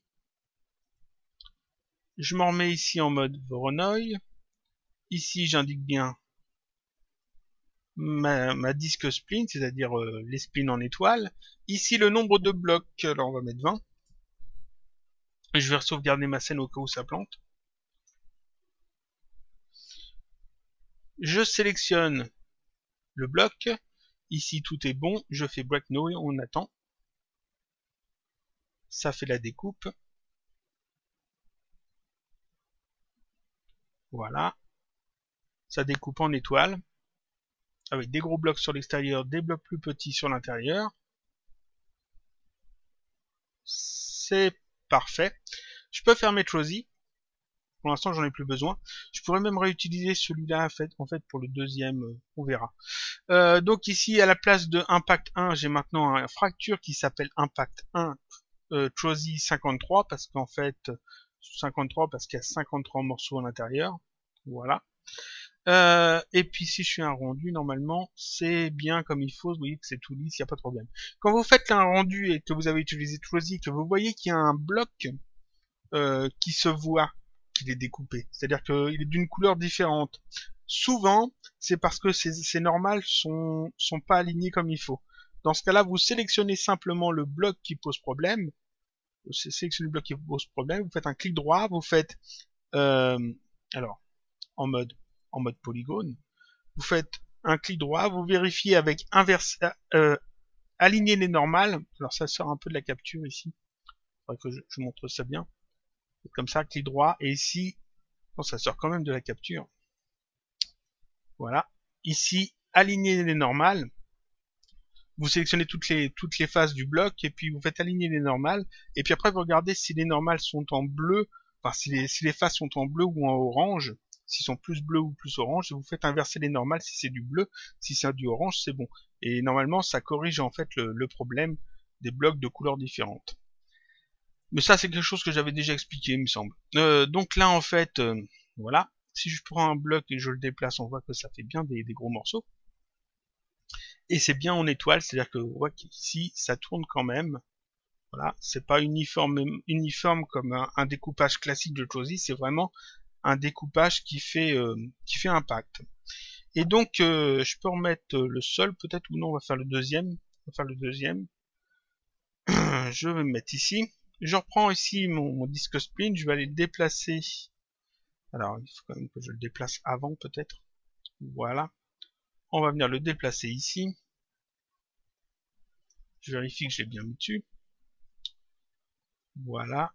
Je m'en remets ici en mode Voronoi. Ici, j'indique bien ma disque spline, c'est-à-dire les splines en étoile. Ici, le nombre de blocs, alors on va mettre 20. Je vais sauvegarder ma scène au cas où ça plante. Je sélectionne le bloc. Ici, tout est bon. Je fais break no et on attend. Ça fait la découpe. Voilà. Ça découpe en étoile. Avec des gros blocs sur l'extérieur, des blocs plus petits sur l'intérieur. C'est parfait. Je peux fermer Trozy. Pour l'instant, j'en ai plus besoin. Je pourrais même réutiliser celui-là en fait pour le deuxième, on verra. Donc ici, à la place de Impact 1, j'ai maintenant un fracture qui s'appelle Impact 1 Trozy 53 parce qu'en fait 53 parce qu'il y a 53 morceaux à l'intérieur. Voilà. Et puis si je fais un rendu, normalement, c'est bien comme il faut. Vous voyez que c'est tout lisse, il n'y a pas de problème. Quand vous faites un rendu et que vous avez utilisé Trozy, que vous voyez qu'il y a un bloc qui se voit qu'il est découpé, c'est-à-dire qu'il est d'une couleur différente. Souvent, c'est parce que ces normales sont pas alignées comme il faut. Dans ce cas-là, vous sélectionnez simplement le bloc qui pose problème. Vous sélectionnez le bloc qui pose problème, vous faites un clic droit, vous faites alors en mode polygone, vous faites un clic droit, vous vérifiez avec inverse, aligner les normales. Alors ça sort un peu de la capture ici. Il faudrait que je montre ça bien. Comme ça, clic droit, et ici, bon, ça sort quand même de la capture. Voilà. Ici, aligner les normales. Vous sélectionnez toutes les faces du bloc, et puis vous faites aligner les normales, et puis après vous regardez si les normales sont en bleu, enfin si les faces sont en bleu ou en orange, s'ils sont plus bleus ou plus orange, et vous faites inverser les normales si c'est du bleu, si c'est du orange, c'est bon. Et normalement, ça corrige en fait le problème des blocs de couleurs différentes. Mais ça, c'est quelque chose que j'avais déjà expliqué, il me semble. Donc là, en fait, voilà. Si je prends un bloc et je le déplace, on voit que ça fait bien des gros morceaux. Et c'est bien en étoile, c'est-à-dire que on voit qu'ici, ça tourne quand même. Voilà, c'est pas uniforme comme un découpage classique de Trozy, c'est vraiment un découpage qui fait impact. Et donc, je peux remettre le sol, peut-être, ou non, on va faire le deuxième. Je vais me mettre ici. Je reprends ici mon disque spline, je vais aller le déplacer. Alors, il faut quand même que je le déplace avant, peut-être. Voilà. On va venir le déplacer ici. Je vérifie que j'ai bien mis dessus. Voilà.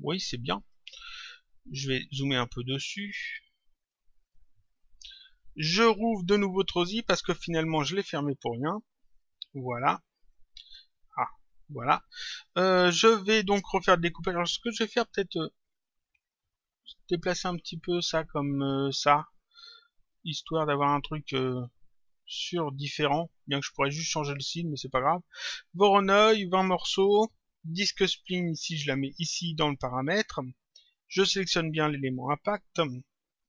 Oui, c'est bien. Je vais zoomer un peu dessus. Je rouvre de nouveau Trozy parce que finalement je l'ai fermé pour rien. Voilà. Ah, voilà. Je vais donc refaire le découpage. Alors ce que je vais faire, peut-être déplacer un petit peu ça comme ça, histoire d'avoir un truc sur différent, bien que je pourrais juste changer le signe, mais c'est pas grave. Voronoi, 20 morceaux. Disque spline, ici je la mets ici dans le paramètre. Je sélectionne bien l'élément impact.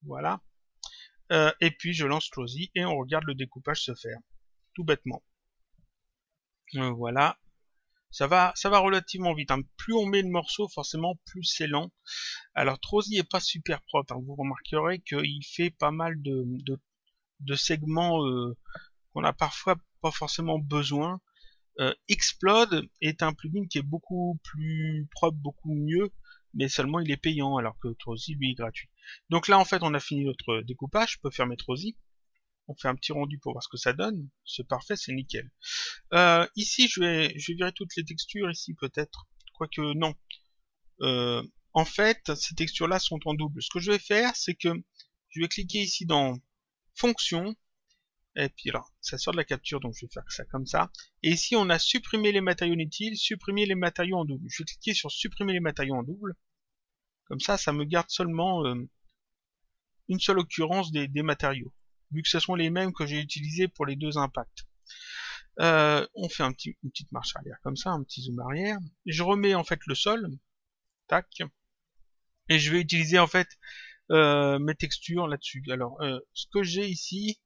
Voilà. Et puis je lance Trozy et on regarde le découpage se faire. Tout bêtement. Voilà. Ça va relativement vite. Hein. Plus on met le morceau, forcément, plus c'est lent. Alors Trozy est pas super propre. Hein. Vous remarquerez qu'il fait pas mal de segments qu'on a parfois pas forcément besoin. Explode est un plugin qui est beaucoup plus propre, beaucoup mieux, mais seulement il est payant, alors que Trozy lui est gratuit. Donc là en fait on a fini notre découpage, je peux fermer Trozy. On fait un petit rendu pour voir ce que ça donne. C'est parfait, c'est nickel. Ici je vais virer toutes les textures ici peut-être. Quoique non. En fait, ces textures-là sont en double. Ce que je vais faire, c'est que je vais cliquer ici dans Fonction, Et puis alors, ça sort de la capture, donc je vais faire ça comme ça. Et ici, on a supprimé les matériaux inutiles, supprimer les matériaux en double. Je vais cliquer sur supprimer les matériaux en double. Comme ça me garde seulement une seule occurrence des matériaux, vu que ce sont les mêmes que j'ai utilisés pour les deux impacts. On fait une petite marche arrière comme ça, un petit zoom arrière. Je remets en fait le sol, tac, et je vais utiliser en fait mes textures là-dessus. Alors, ce que j'ai ici,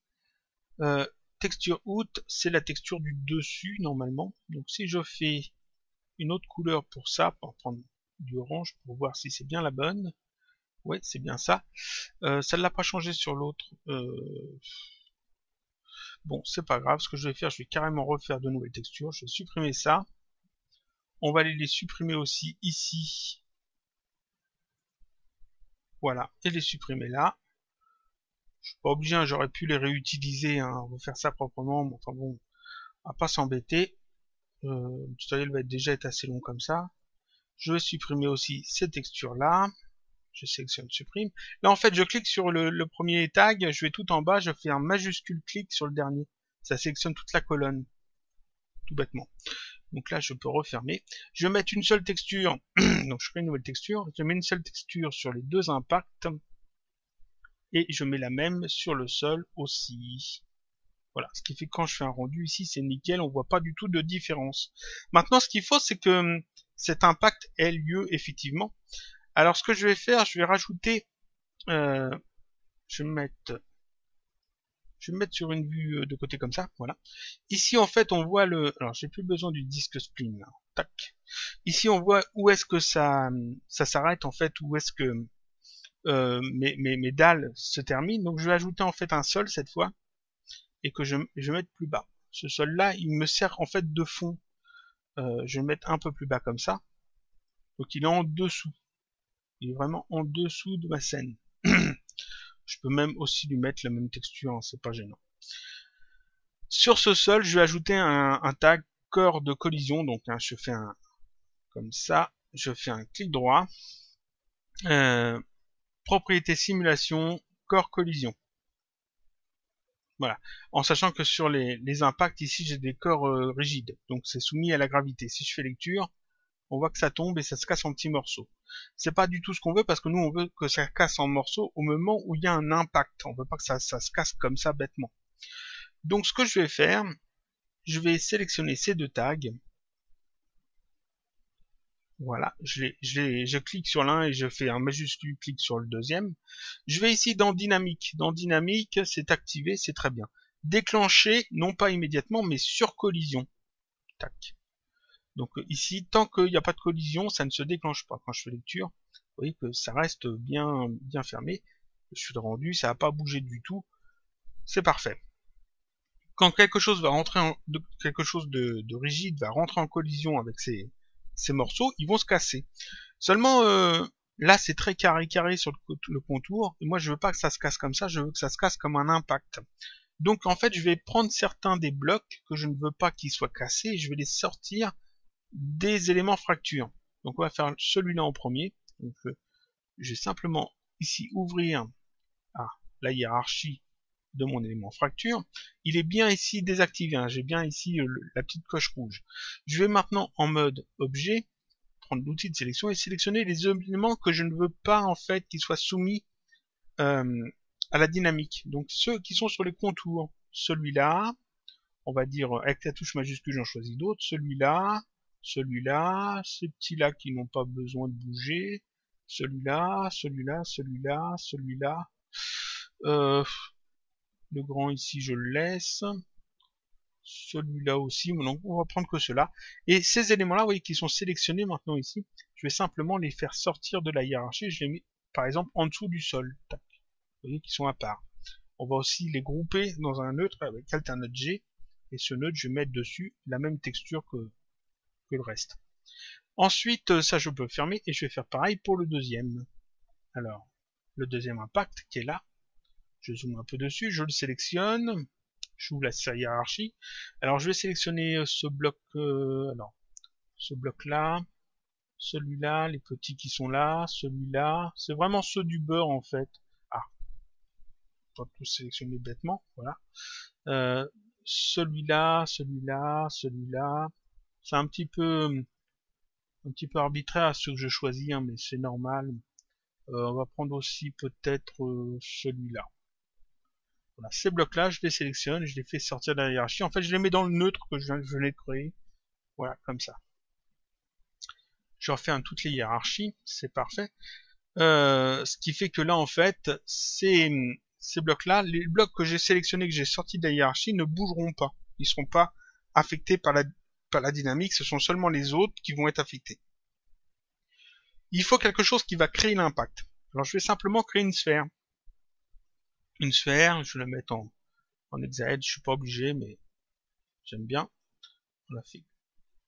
texture out, c'est la texture du dessus normalement. Donc si je fais une autre couleur pour ça, pour prendre du orange pour voir si c'est bien la bonne. Ouais, c'est bien ça. Ça ne l'a pas changé sur l'autre. Bon, c'est pas grave. Ce que je vais faire, je vais carrément refaire de nouvelles textures. Je vais supprimer ça. On va aller les supprimer aussi ici. Voilà, et les supprimer là. Je suis pas obligé, hein, j'aurais pu les réutiliser, hein, refaire ça proprement, mais enfin bon, on va pas s'embêter. Le tutoriel va déjà être assez long comme ça. Je vais supprimer aussi ces textures là. Je sélectionne supprime. Là en fait je clique sur le premier tag, je vais tout en bas, je fais un majuscule clic sur le dernier. Ça sélectionne toute la colonne, tout bêtement. Donc là je peux refermer. Je vais mettre une seule texture, donc je crée une nouvelle texture, je mets une seule texture sur les deux impacts, et je mets la même sur le sol aussi. Voilà, ce qui fait que quand je fais un rendu ici c'est nickel, on voit pas du tout de différence. Maintenant ce qu'il faut c'est que cet impact ait lieu effectivement. Alors ce que je vais faire, je vais rajouter, je vais me mettre sur une vue de côté comme ça, voilà. Ici en fait on voit alors j'ai plus besoin du disque spline, là. Tac. Ici on voit où est-ce que ça s'arrête en fait, où est-ce que mes dalles se terminent. Donc je vais ajouter en fait un sol cette fois et que je vais mettre plus bas. Ce sol là il me sert en fait de fond. Je vais le mettre un peu plus bas comme ça. Donc il est en dessous. Il est vraiment en dessous de ma scène. Je peux même aussi lui mettre la même texture, hein, c'est pas gênant. Sur ce sol, je vais ajouter un tag corps de collision. Donc hein, je fais un comme ça, je fais un clic droit, propriété simulation, corps collision. Voilà, en sachant que sur les impacts ici j'ai des corps rigides, donc c'est soumis à la gravité. Si je fais lecture, on voit que ça tombe et ça se casse en petits morceaux. C'est pas du tout ce qu'on veut parce que nous on veut que ça casse en morceaux au moment où il y a un impact. On veut pas que ça se casse comme ça bêtement. Donc ce que je vais faire, je vais sélectionner ces deux tags. Voilà, je clique sur l'un et je fais un majuscule clic sur le deuxième. Je vais ici dans dynamique. Dans dynamique, c'est activé, c'est très bien. Déclencher, non pas immédiatement, mais sur collision. Tac. Donc ici, tant qu'il n'y a pas de collision, ça ne se déclenche pas. Quand je fais lecture, vous voyez que ça reste bien fermé. Je fais le rendu, ça n'a pas bougé du tout. C'est parfait. Quand quelque chose va rentrer quelque chose de rigide va rentrer en collision avec ces morceaux, ils vont se casser. Seulement là c'est très carré sur le contour, et moi je veux pas que ça se casse comme ça, je veux que ça se casse comme un impact. Donc en fait je vais prendre certains des blocs que je ne veux pas qu'ils soient cassés, et je vais les sortir des éléments fracture. Donc on va faire celui-là en premier. Donc je vais simplement ici ouvrir la hiérarchie de mon élément fracture. Il est bien ici désactivé, hein. J'ai bien ici la petite coche rouge. Je vais maintenant en mode objet prendre l'outil de sélection et sélectionner les éléments que je ne veux pas en fait qu'ils soient soumis à la dynamique. Donc ceux qui sont sur les contours, celui-là, on va dire avec la touche majuscule j'en choisis d'autres, celui-là, celui-là, ces petits-là qui n'ont pas besoin de bouger, celui-là, celui-là, celui-là, celui-là, le grand ici je le laisse, celui-là aussi, mais non, on va prendre que cela. Et ces éléments-là, vous voyez, qui sont sélectionnés maintenant ici, je vais simplement les faire sortir de la hiérarchie, je les mets par exemple en dessous du sol. Tac. Vous voyez qu'ils sont à part. On va aussi les grouper dans un neutre avec alternate G, et ce neutre, je vais mettre dessus la même texture que le reste. Ensuite, ça je peux fermer, et je vais faire pareil pour le deuxième. Alors, le deuxième impact qui est là, je zoome un peu dessus, je le sélectionne, j'ouvre la hiérarchie. Alors je vais sélectionner ce bloc, ce bloc là, celui-là, les petits qui sont là, celui-là, c'est vraiment ceux du beurre en fait. Ah, pas tout sélectionner bêtement, voilà. Celui-là, c'est un petit peu arbitraire ce que je choisis, hein, mais c'est normal. On va prendre aussi peut-être celui-là. Voilà, ces blocs-là, je les sélectionne, je les fais sortir de la hiérarchie. En fait, je les mets dans le neutre que je venais de créer. Voilà, comme ça. Je refais toutes les hiérarchies, c'est parfait. Ce qui fait que là, en fait, ces blocs-là, les blocs que j'ai sélectionnés, que j'ai sortis de la hiérarchie, ne bougeront pas. Ils ne seront pas affectés par la dynamique, ce sont seulement les autres qui vont être affectés. Il faut quelque chose qui va créer l'impact. Alors je vais simplement créer une sphère. Une sphère, je vais la mettre en hexaèdre, je suis pas obligé, mais j'aime bien. On la fait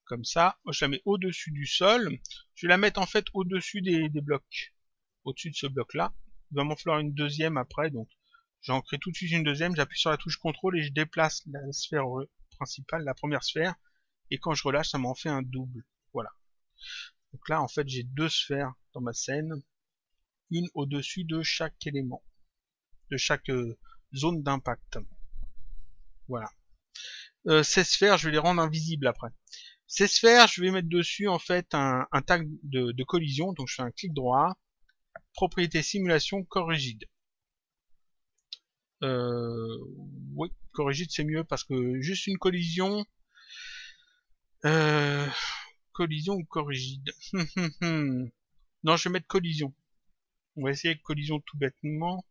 comme ça. Je la mets au-dessus du sol. Je vais la mettre en fait au-dessus des blocs. Au-dessus de ce bloc-là. Il va m'en falloir une deuxième après, donc j'en crée tout de suite une deuxième. J'appuie sur la touche CTRL et je déplace la sphère principale, la première sphère. Et quand je relâche, ça m'en fait un double. Voilà. Donc là, en fait, j'ai deux sphères dans ma scène. Une au-dessus de chaque élément. De chaque zone d'impact. Voilà. Ces sphères, je vais les rendre invisibles après. Ces sphères, je vais mettre dessus en fait un tag de collision. Donc je fais un clic droit, propriété simulation, corps rigide. Oui, corps rigide c'est mieux parce que juste une collision. Collision ou corps rigide. Non, je vais mettre collision. On va essayer avec collision tout bêtement.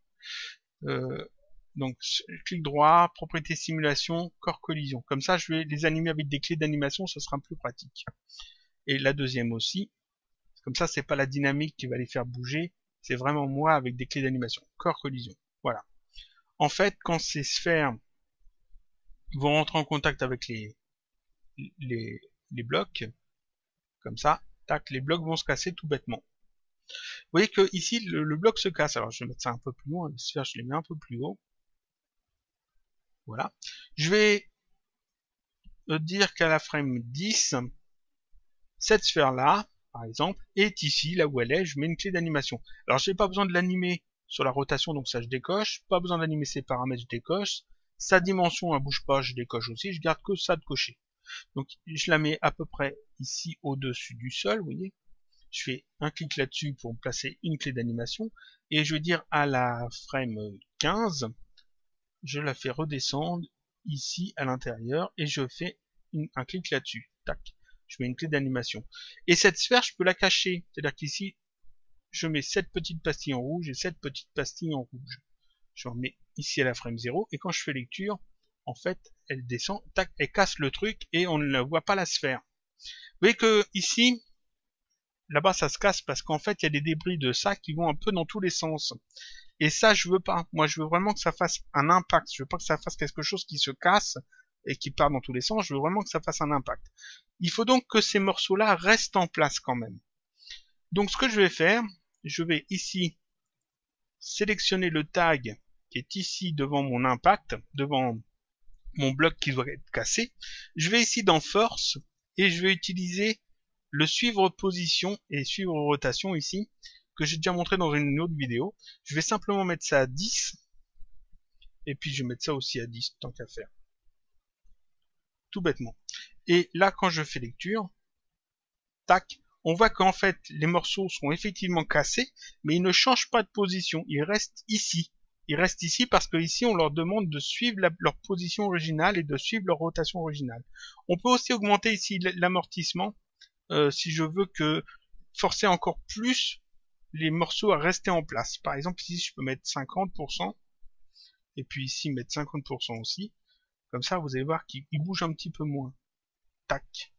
Donc clic droit, propriété simulation, corps collision. Comme ça, je vais les animer avec des clés d'animation, ce sera plus pratique. Et la deuxième aussi. Comme ça, c'est pas la dynamique qui va les faire bouger, c'est vraiment moi avec des clés d'animation. Corps collision. Voilà. En fait, quand ces sphères vont rentrer en contact avec les blocs, comme ça, tac, les blocs vont se casser tout bêtement. Vous voyez que ici, le bloc se casse. Alors, je vais mettre ça un peu plus loin. Les sphères, je les mets un peu plus haut. Voilà. Je vais dire qu'à la frame 10, cette sphère-là, par exemple, est ici, là où elle est. Je mets une clé d'animation. Alors, je n'ai pas besoin de l'animer sur la rotation, donc ça, je décoche. Pas besoin d'animer ses paramètres, je décoche. Sa dimension, elle bouge pas, je décoche aussi. Je garde que ça de cocher. Donc, je la mets à peu près ici, au-dessus du sol, vous voyez. Je fais un clic là-dessus pour placer une clé d'animation. Et je vais dire à la frame 15, je la fais redescendre ici à l'intérieur et je fais un clic là-dessus. Tac. Je mets une clé d'animation. Et cette sphère, je peux la cacher. C'est-à-dire qu'ici, je mets cette petite pastille en rouge et cette petite pastille en rouge. Je remets ici à la frame 0 et quand je fais lecture, en fait, elle descend, tac, elle casse le truc et on ne voit pas la sphère. Vous voyez que ici, là-bas, ça se casse parce qu'en fait, il y a des débris de ça qui vont un peu dans tous les sens. Et ça, je veux pas. Moi, je veux vraiment que ça fasse un impact. Je veux pas que ça fasse quelque chose qui se casse et qui part dans tous les sens. Je veux vraiment que ça fasse un impact. Il faut donc que ces morceaux-là restent en place quand même. Donc, ce que je vais faire, je vais ici sélectionner le tag qui est ici devant mon impact, devant mon bloc qui doit être cassé. Je vais ici dans Force et je vais utiliser le suivre position et suivre rotation ici, que j'ai déjà montré dans une autre vidéo. Je vais simplement mettre ça à 10. Et puis je vais mettre ça aussi à 10, tant qu'à faire. Tout bêtement. Et là, quand je fais lecture, tac, on voit qu'en fait, les morceaux sont effectivement cassés, mais ils ne changent pas de position. Ils restent ici. Ils restent ici parce que ici, on leur demande de suivre leur position originale et de suivre leur rotation originale. On peut aussi augmenter ici l'amortissement si je veux que forcer encore plus les morceaux à rester en place. Par exemple, ici, je peux mettre 50%, et puis ici, mettre 50% aussi. Comme ça, vous allez voir qu'il bouge un petit peu moins. Tac.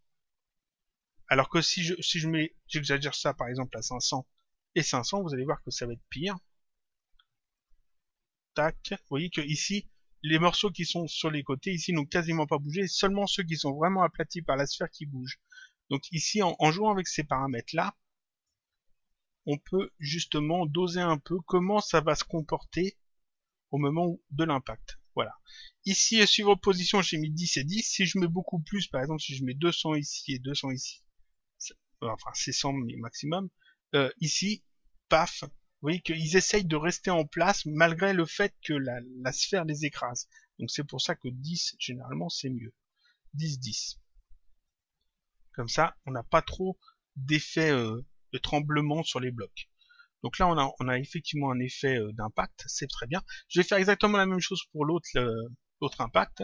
Alors que si je mets, j'exagère ça, par exemple, à 500 et 500, vous allez voir que ça va être pire. Tac. Vous voyez que ici, les morceaux qui sont sur les côtés, ici, n'ont quasiment pas bougé. Seulement ceux qui sont vraiment aplatis par la sphère qui bougent. Donc ici, en jouant avec ces paramètres-là, on peut justement doser un peu comment ça va se comporter au moment de l'impact. Voilà. Ici, suivre position, j'ai mis 10 et 10. Si je mets beaucoup plus, par exemple, si je mets 200 ici et 200 ici, enfin, c'est 100 maximum, ici, paf, voyez qu'ils essayent de rester en place malgré le fait que la sphère les écrase. Donc c'est pour ça que 10, généralement, c'est mieux. 10, 10. Comme ça, on n'a pas trop d'effet de tremblement sur les blocs. Donc là, on a effectivement un effet d'impact, c'est très bien. Je vais faire exactement la même chose pour l'autre impact.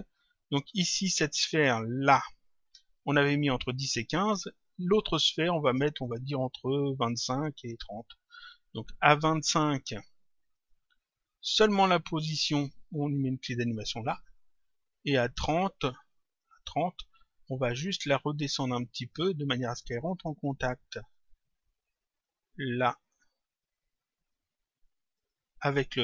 Donc ici, cette sphère-là, on avait mis entre 10 et 15. L'autre sphère, on va mettre, on va dire, entre 25 et 30. Donc à 25, seulement la position où on lui met une clé d'animation là. Et à 30, on va juste la redescendre un petit peu de manière à ce qu'elle rentre en contact là avec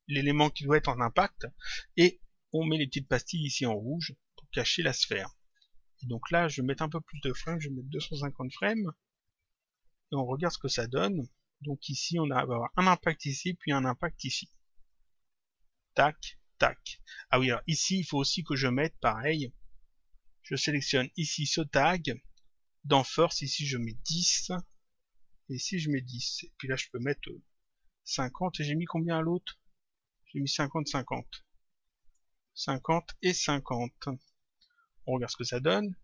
l'élément qui doit être en impact, et on met les petites pastilles ici en rouge pour cacher la sphère. Et donc là, je vais mettre un peu plus de frames, je vais mettre 250 frames, et on regarde ce que ça donne. Donc ici, on va avoir un impact ici, puis un impact ici. Tac, tac. Ah oui, alors ici, il faut aussi que je mette pareil. Je sélectionne ici ce tag. Dans Force, ici, je mets 10. Et ici, je mets 10. Et puis là, je peux mettre 50. Et j'ai mis combien à l'autre? J'ai mis 50, 50. 50 et 50. On regarde ce que ça donne.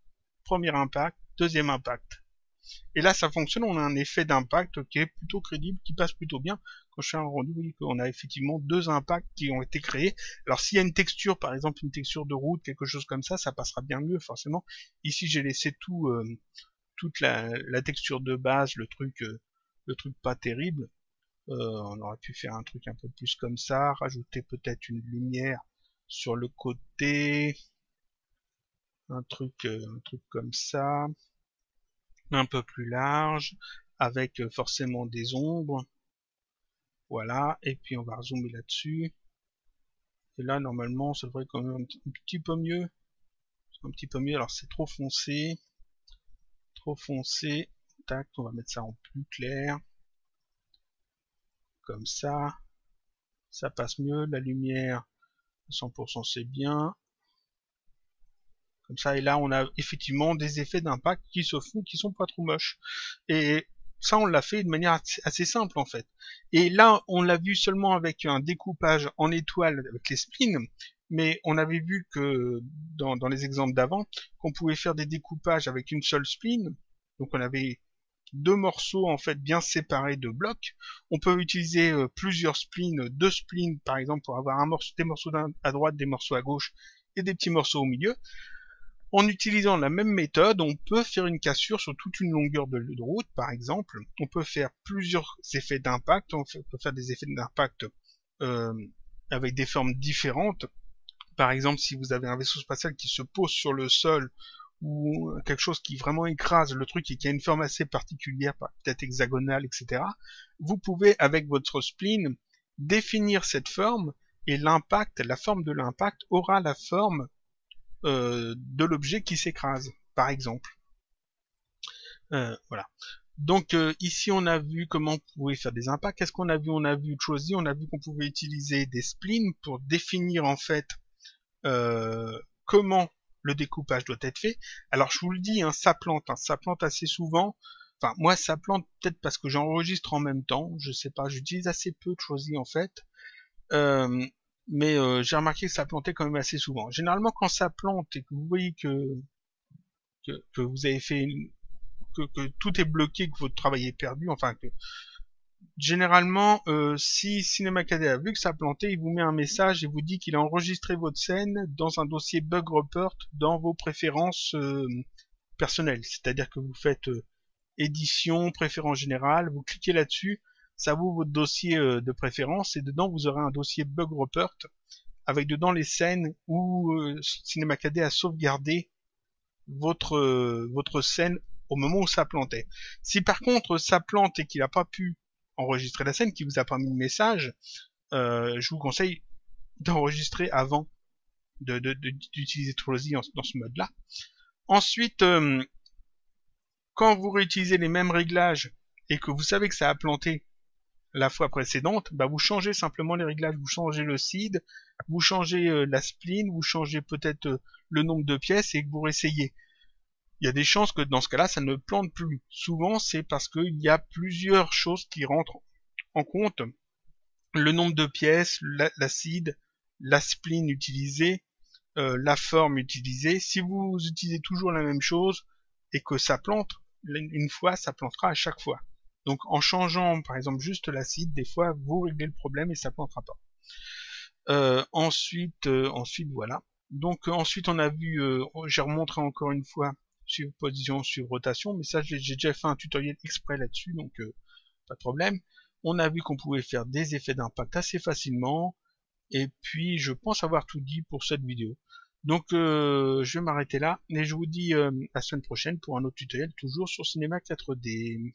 Premier impact, deuxième impact. Et là, ça fonctionne, on a un effet d'impact qui est plutôt crédible, qui passe plutôt bien. Quand je fais un rendu, vous voyez qu'on a effectivement deux impacts qui ont été créés. Alors s'il y a une texture, par exemple une texture de route, quelque chose comme ça passera bien mieux forcément. Ici, j'ai laissé toute la texture de base, le truc pas terrible. On aurait pu faire un truc un peu plus comme ça, rajouter peut-être une lumière sur le côté, un truc comme ça, un peu plus large, avec forcément des ombres. Voilà, et puis on va zoomer là-dessus. Et là, normalement, ça devrait quand même un petit peu mieux. Un petit peu mieux, alors c'est trop foncé. Trop foncé. Tac, on va mettre ça en plus clair. Comme ça. Ça passe mieux. La lumière, 100% c'est bien. Comme ça, et là, on a effectivement des effets d'impact qui se font, qui sont pas trop moches. Et ça, on l'a fait de manière assez simple, en fait. Et là, on l'a vu seulement avec un découpage en étoile avec les splines, mais on avait vu que, dans les exemples d'avant, qu'on pouvait faire des découpages avec une seule spline. Donc, on avait deux morceaux, en fait, bien séparés de blocs. On peut utiliser plusieurs splines, deux splines, par exemple, pour avoir des morceaux à droite, des morceaux à gauche, et des petits morceaux au milieu. En utilisant la même méthode, on peut faire une cassure sur toute une longueur de route, par exemple. On peut faire plusieurs effets d'impact. On peut faire des effets d'impact avec des formes différentes. Par exemple, si vous avez un vaisseau spatial qui se pose sur le sol ou quelque chose qui vraiment écrase le truc et qui a une forme assez particulière, peut-être hexagonale, etc., vous pouvez, avec votre spline, définir cette forme et l'impact, la forme de l'impact aura la forme de l'objet qui s'écrase, par exemple. Voilà. Donc ici on a vu comment on pouvait faire des impacts. Qu'est-ce qu'on a vu? On a vu Choisi, on a vu qu'on pouvait utiliser des splines pour définir en fait comment le découpage doit être fait. Alors je vous le dis, hein, ça plante assez souvent. Enfin moi ça plante peut-être parce que j'enregistre en même temps, je sais pas, j'utilise assez peu de Choisi en fait. Mais j'ai remarqué que ça plantait quand même assez souvent. Généralement, quand ça plante et que vous voyez que vous avez fait que tout est bloqué, que votre travail est perdu, enfin que généralement, si CinemaCAD a vu que ça plantait, il vous met un message et vous dit qu'il a enregistré votre scène dans un dossier bug report dans vos préférences personnelles. C'est-à-dire que vous faites édition, préférence générale, vous cliquez là-dessus, ça vous votre dossier de préférence et dedans vous aurez un dossier bug report avec dedans les scènes où CinemaCAD a sauvegardé votre scène au moment où ça plantait. Si par contre ça plante et qu'il n'a pas pu enregistrer la scène, qu'il vous a pas mis le message, je vous conseille d'enregistrer avant d'utiliser Trollzy dans ce mode-là. Ensuite, quand vous réutilisez les mêmes réglages et que vous savez que ça a planté la fois précédente, bah vous changez simplement les réglages, vous changez le seed, vous changez la spline, vous changez peut-être le nombre de pièces et que vous réessayez. Il y a des chances que dans ce cas-là, ça ne plante plus. Souvent, c'est parce qu'il y a plusieurs choses qui rentrent en compte le nombre de pièces, l'acide, la spline utilisée, la forme utilisée. Si vous utilisez toujours la même chose et que ça plante, une fois, ça plantera à chaque fois. Donc en changeant par exemple juste l'acide, des fois vous réglez le problème et ça plantera pas. Ensuite voilà. Donc ensuite on a vu, j'ai remontré encore une fois sur position sur rotation, mais ça j'ai déjà fait un tutoriel exprès là-dessus, donc pas de problème. On a vu qu'on pouvait faire des effets d'impact assez facilement, et puis je pense avoir tout dit pour cette vidéo. Donc je vais m'arrêter là, et je vous dis à la semaine prochaine pour un autre tutoriel, toujours sur Cinema 4D.